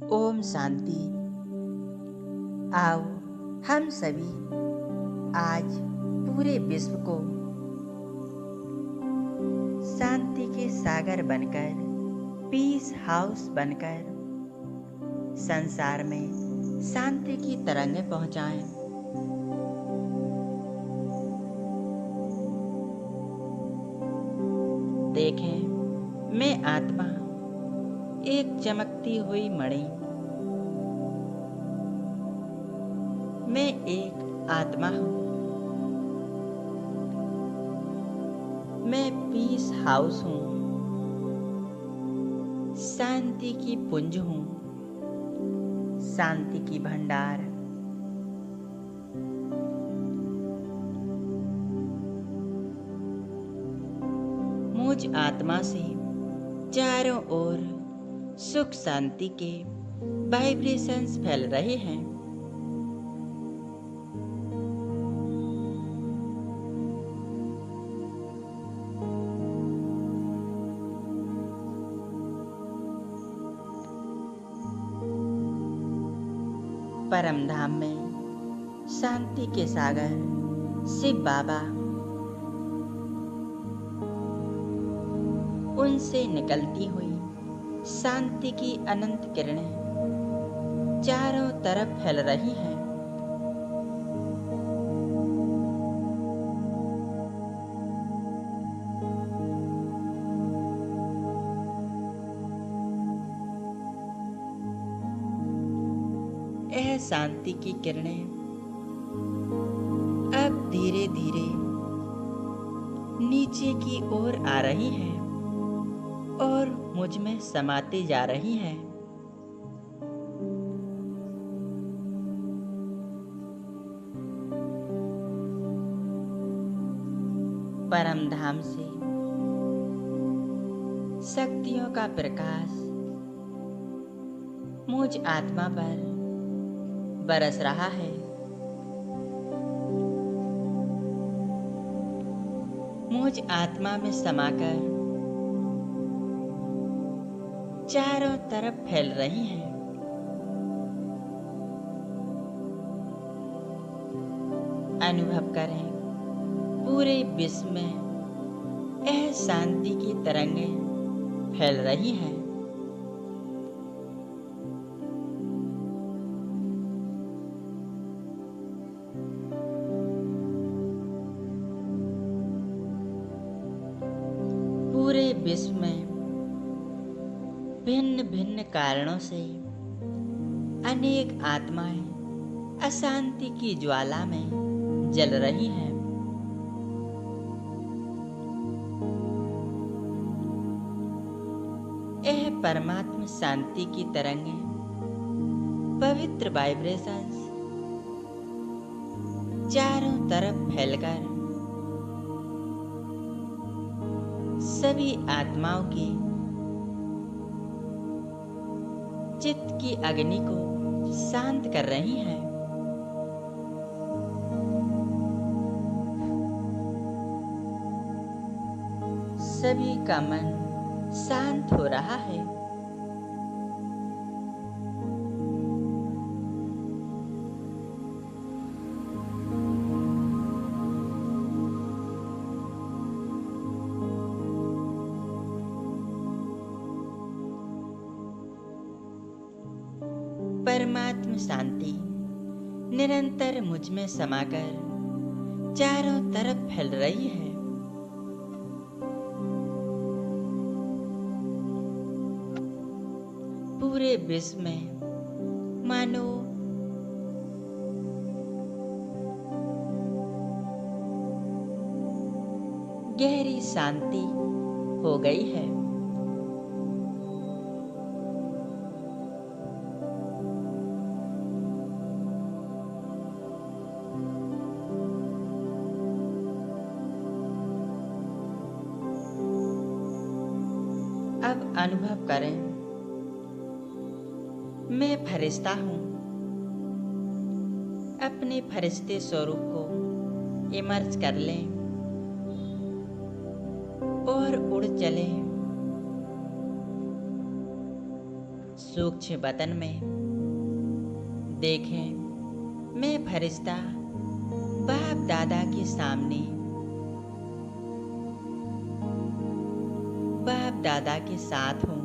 ओम शांति। आओ हम सभी आज पूरे विश्व को शांति के सागर बनकर, पीस हाउस बनकर संसार में शांति की तरंगें पहुंचाएं। देखें, मैं आत्मा एक चमकती हुई मणि। मैं एक आत्मा हूँ। मैं पीस हाउस हूँ। शांति की पुंज हूँ। शांति की भंडार। मुझ आत्मा से चारों ओर सुख शांति के वाइब्रेशंस फैल रहे हैं। परम धाम में शांति के सागर शिव बाबा, उनसे निकलती हुई शांति की अनंत किरणें चारों तरफ फैल रही हैं। यह शांति की किरणें अब धीरे धीरे नीचे की ओर आ रही हैं और मुझ में समाती जा रही हैं। परम धाम से शक्तियों का प्रकाश मुझ आत्मा पर बरस रहा है। मुझ आत्मा में समाकर चारों तरफ फैल रही हैं। अनुभव करें, पूरे विश्व में यह शांति की तरंगें फैल रही हैं। पूरे विश्व में भिन्न भिन्न कारणों से अनेक आत्माएं अशांति की ज्वाला में जल रही हैं। यह परमात्मा शांति की तरंगें, पवित्र वाइब्रेशंस चारों तरफ फैलकर सभी आत्माओं की चित्त की अग्नि को शांत कर रही हैं। सभी का मन शांत हो रहा है। परमात्मा शांति निरंतर मुझ में समाकर चारों तरफ फैल रही है। पूरे विश्व में मानो गहरी शांति हो गई है। अब अनुभव करें, मैं फरिश्ता हूँ। अपने फरिश्ते स्वरूप को इमर्ज कर लें और उड़ चलें सूक्ष्म बतन में देखें, मैं फरिश्ता बाप दादा के सामने, बाप दादा के साथ हूँ।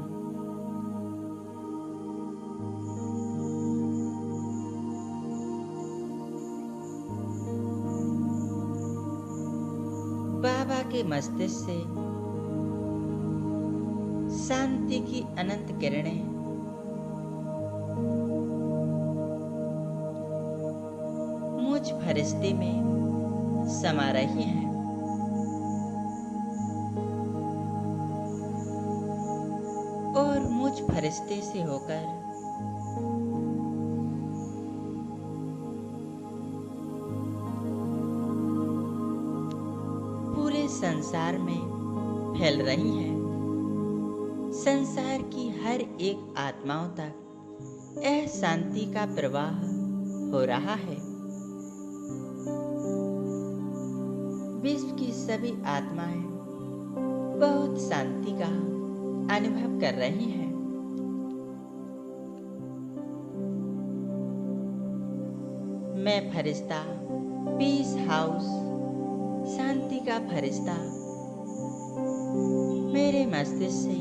बाबा के मस्तिष्क से शांति की अनंत किरणें मुझ फरिश्ते में समा रही हैं। और मुझ फरिश्ते से होकर पूरे संसार में फैल रही हैं। संसार की हर एक आत्माओं तक यह शांति का प्रवाह हो रहा है। विश्व की सभी आत्माएं बहुत शांति का अनुभव कर रही हैं। मैं फरिश्ता पीस हाउस, शांति का फरिश्ता, मेरे मस्तिष्क से,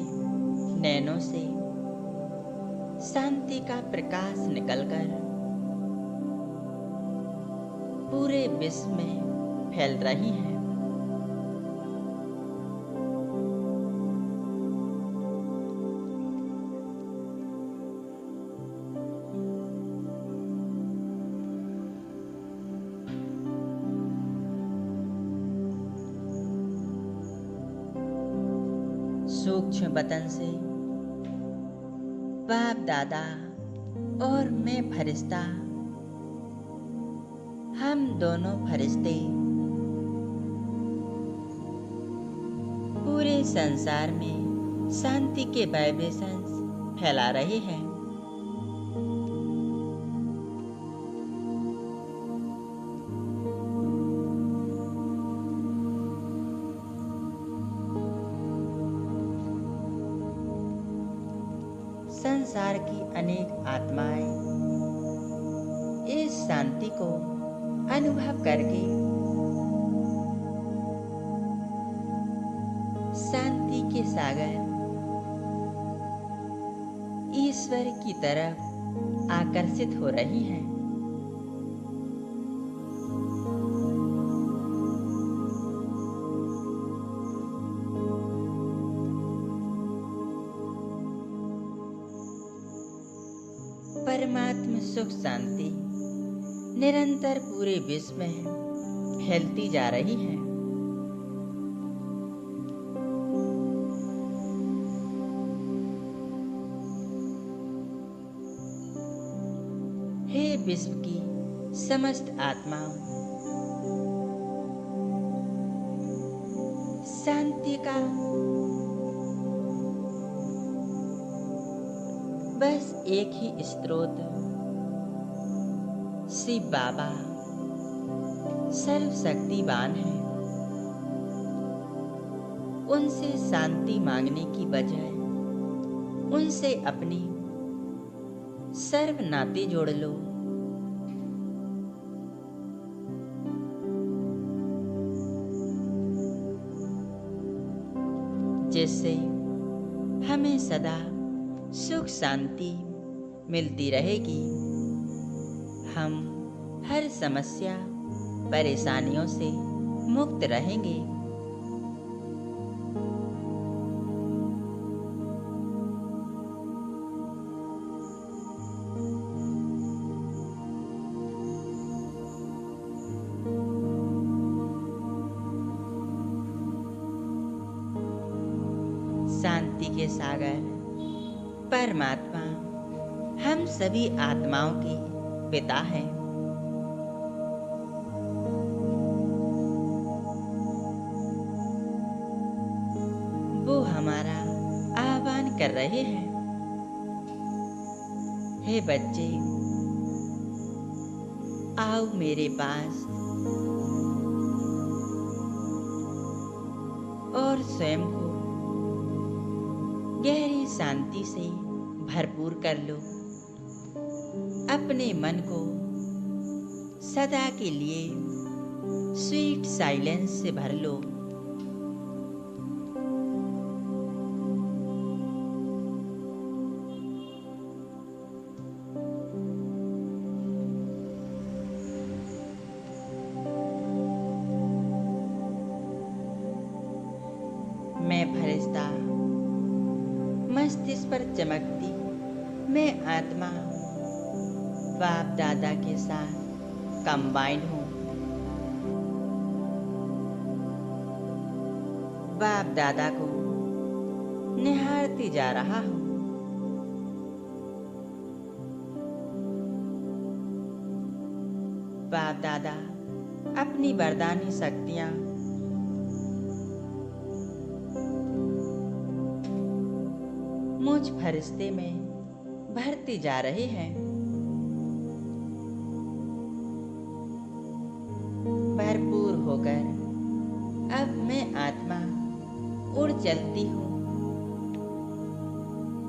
नैनों से शांति का प्रकाश निकलकर पूरे विश्व में फैल रही है। सूक्ष्म बतन से बाप दादा और मैं फरिश्ता, हम दोनों फरिश्ते पूरे संसार में शांति के वाइब्रेशंस फैला रहे हैं। संसार की अनेक आत्माएं इस शांति को अनुभव करके शांति के सागर ईश्वर की तरफ आकर्षित हो रही हैं। परमात्म सुख शांति निरंतर पूरे विश्व में फैलती जा रही है। हे विश्व की समस्त आत्माओं, शांति का बस एक ही स्रोत शिव बाबा सर्वशक्तिवान है। उनसे शांति मांगने की बजाय उनसे अपनी सर्व नाते जोड़ लो। जिससे हमें सदा सुख शांति मिलती रहेगी। हम हर समस्या परेशानियों से मुक्त रहेंगे। शांति के सागर परमात्मा हम सभी आत्माओं के पिता हैं। वो हमारा आह्वान कर रहे हैं। हे बच्चे, आओ मेरे पास और स्वयं को गहरी शांति से भरपूर कर लो। अपने मन को सदा के लिए स्वीट साइलेंस से भर लो। मैं फरिश्ता, मस्तिष्क पर चमकती मैं आत्मा बाप दादा के साथ कंबाइंड हूँ। बाप दादा को निहारती जा रहा हूँ। बाप दादा अपनी वरदानी शक्तियाँ मुझ फरिश्ते में भरती जा रही हैं। भरपूर होकर अब मैं आत्मा उड़ चलती हूँ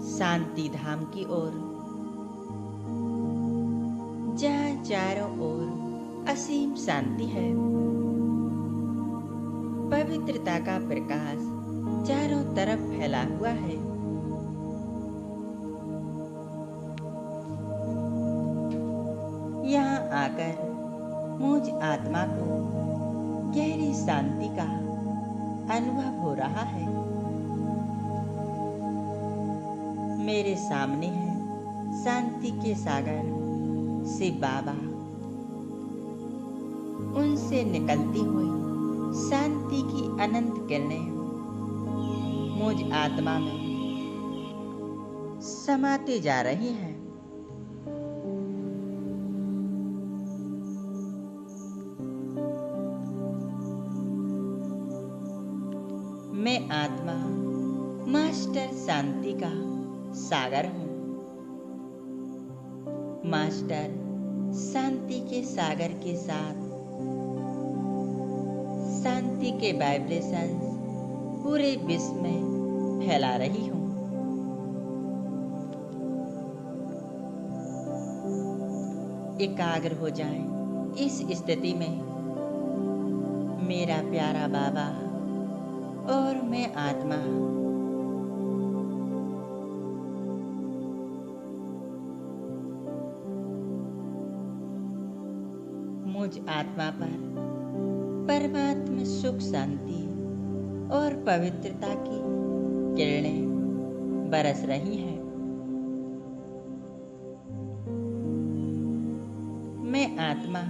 शांति धाम की ओर, जहाँ चारों ओर असीम शांति है। पवित्रता का प्रकाश चारों तरफ फैला हुआ है। यहाँ आकर मुझ आत्मा को गहरी शांति का अनुभव हो रहा है। मेरे सामने है शांति के सागर शिव बाबा। उनसे निकलती हुई शांति की अनंत किरणें मुझ आत्मा में समाते जा रही हैं। मैं आत्मा मास्टर शांति का सागर हूँ। मास्टर शांति के सागर के साथ शांति के वाइब्रेशंस पूरे विश्व में फैला रही हूँ। एकाग्र हो जाएं इस स्थिति में। मेरा प्यारा बाबा और मैं आत्मा मुझ आत्मा पर परमात्मा सुख शांति और पवित्रता की किरणें बरस रही हैं। मैं आत्मा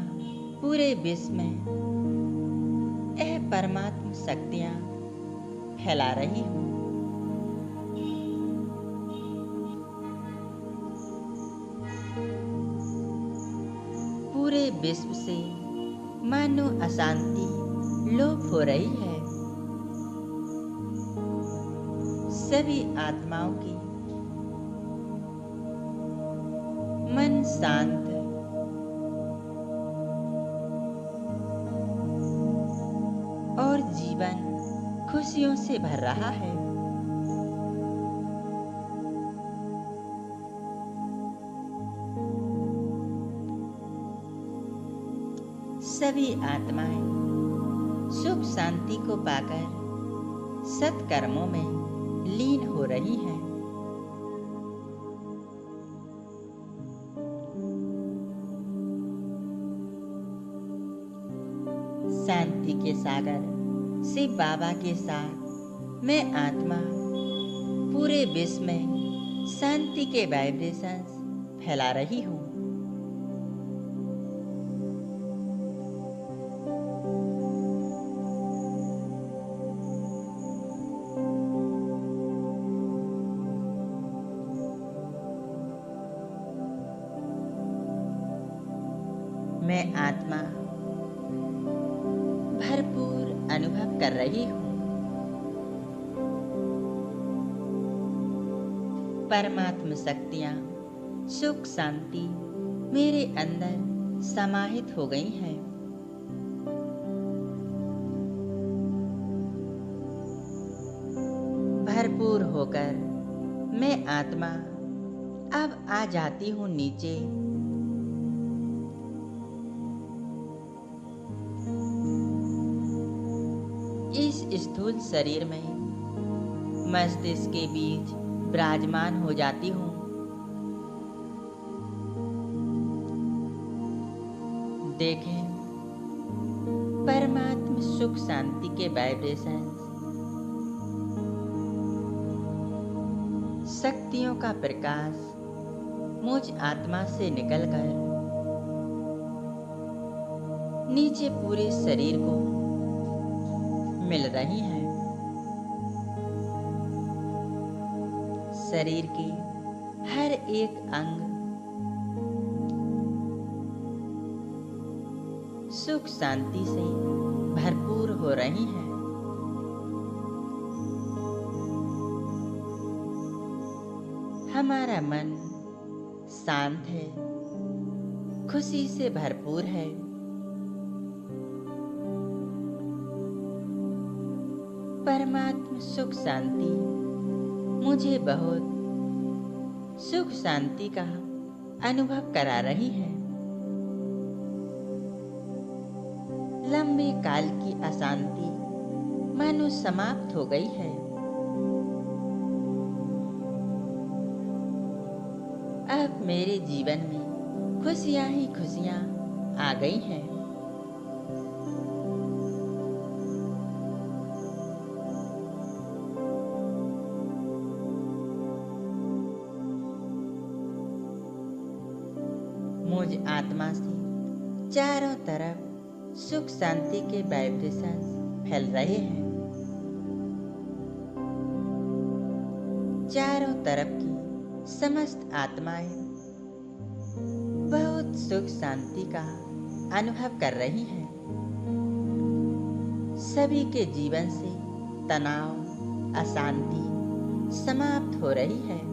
पूरे विश्व में यह परमात्मा शक्तियाँ फैला रही हूँ। पूरे विश्व से मानो अशांति लोप हो रही है। सभी आत्माओं की मन शांत और जीवन खुशियों से भर रहा है। सभी आत्माएं सुख शांति को पाकर सत्कर्मों में लीन हो रही हैं। शांति के सागर शिव बाबा के साथ मैं आत्मा पूरे विश्व में शांति के वाइब्रेशंस फैला रही हूँ। मैं आत्मा भरपूर अनुभव कर रही हूँ। परमात्मा शक्तियाँ सुख शांति मेरे अंदर समाहित हो गई हैं। भरपूर होकर मैं आत्मा अब आ जाती हूँ नीचे। इस स्थूल शरीर में मस्तिष्क के बीच विराजमान हो जाती हूँ। देखें, परमात्म सुख शांति के वाइब्रेशंस, शक्तियों का प्रकाश मुझ आत्मा से निकलकर नीचे पूरे शरीर को मिल रही हैं। शरीर के हर एक अंग सुख शांति से भरपूर हो रही हैं। हमारा मन शांत है, खुशी से भरपूर है। परमात्म सुख शांति मुझे बहुत सुख शांति का अनुभव करा रही है। लंबे काल की अशांति मानो समाप्त हो गई है। अब मेरे जीवन में खुशियां ही खुशियां आ गई हैं। मुझ आत्मा से चारों तरफ सुख शांति के वाइब्रेशंस फैल रहे हैं। चारों तरफ की समस्त आत्माएं बहुत सुख शांति का अनुभव कर रही हैं। सभी के जीवन से तनाव, अशांति समाप्त हो रही है।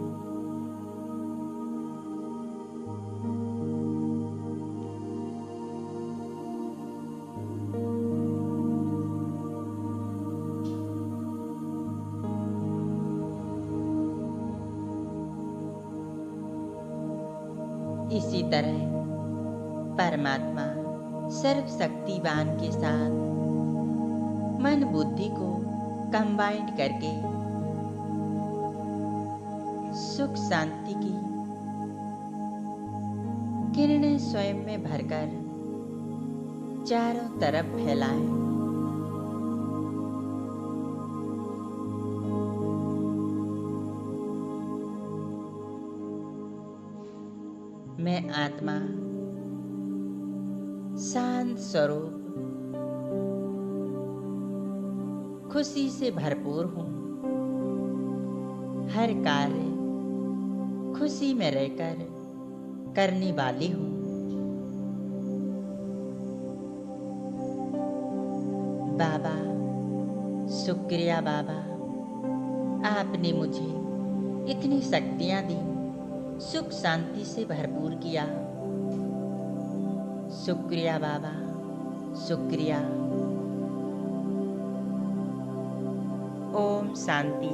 इसी तरह परमात्मा सर्वशक्तिवान के साथ मन बुद्धि को कंबाइंड करके सुख शांति की किरणें स्वयं में भरकर चारों तरफ फैलाएं। मैं आत्मा शांत स्वरूप खुशी से भरपूर हूँ। हर कार्य खुशी में रहकर करने वाली हूँ। बाबा, शुक्रिया बाबा, आपने मुझे इतनी शक्तियाँ दी, सुख शांति से भरपूर किया। शुक्रिया बाबा, शुक्रिया। ओम शांति।